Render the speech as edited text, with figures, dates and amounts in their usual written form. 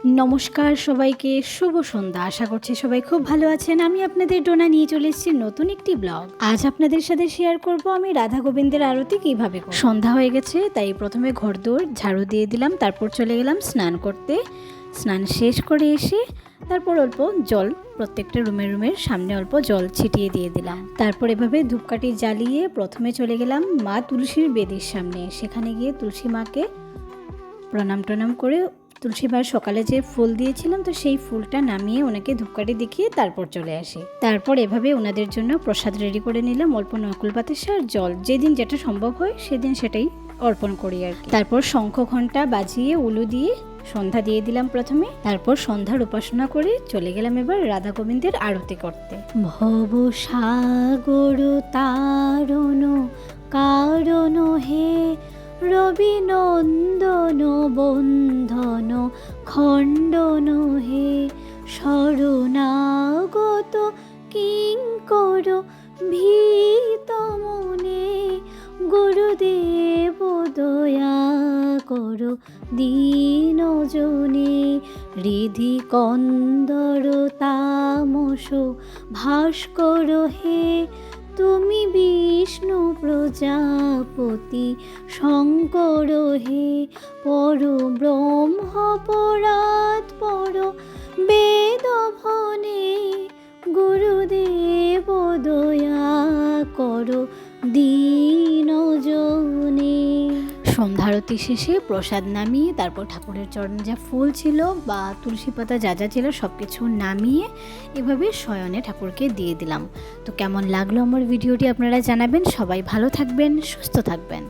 নমস্কার সবাইকে, শুভ সন্ধ্যা। আশা করছি সবাই খুব ভালো আছেন। আমি আপনাদের ডোনা নিয়ে চলে এসেছি নতুন একটি ব্লগ। আজ আপনাদের সাথে শেয়ার করব আমি রাধা গোবিন্দের আরতি কিভাবে করি। সন্ধ্যা হয়ে গেছে, তাই প্রথমে ঘরদোর ঝাড়ু দিয়ে দিলাম, তারপর চলে গেলাম স্নান করতে। স্নান শেষ করে এসে তারপর অল্প জল প্রত্যেকটা রুমের সামনে অল্প জল ছিটিয়ে দিয়ে দিলাম। তারপর এভাবে ধূপকাঠি জ্বালিয়ে প্রথমে চলে গেলাম মা তুলসীর বেদির সামনে। সেখানে গিয়ে তুলসী মাকে প্রণাম করে তুলসী মার সকালে যে ফুল দিয়েছিলাম, তো সেই ফুলটা নামিয়ে ওনাকে ধূপকাঠি দেখিয়ে তারপর চলে আসি। তারপর এভাবে ওনাদের জন্য প্রসাদ রেডি করে নিলাম, অল্প নকুল বাতাসা আর জল। যেদিন যেটা সম্ভব হয় সেদিন সেটাই অর্পণ করি আর কি। তারপর শঙ্খ ঘণ্টা বাজিয়ে উলু দিয়ে সন্ধ্যা দিয়ে দিলাম প্রথমে। তারপর সন্ধ্যার উপাসনা করে চলে গেলাম এবার রাধা গোবিন্দের আরতি করতে। ভব সাগর তারণ কারণ হে, রবি নন্দন বন্ধন খণ্ডন হে, শরণাগত কিঙ্কর ভীত মনে, গুরুদেব দয়া কর দীন জনে, হৃদি কন্দর তামস ভাস্কর হে, তুমি বিষ্ণু প্রজাপতি শঙ্কর হে, পর ব্রহ্ম পরাৎ পর বেদ ভনে, গুরুদেব দয়া কর দীন জনে। সন্ধ্যারতি শেষে প্রসাদ নামিয়ে তারপর ঠাকুরের চরণে যা ফুল ছিল বা তুলসী পাতা যা যা ছিল সব কিছু নামিয়ে এভাবে শয়নে ঠাকুরকে দিয়ে দিলাম। তো কেমন লাগলো আমার ভিডিওটি আপনারা জানাবেন। সবাই ভালো থাকবেন, সুস্থ থাকবেন।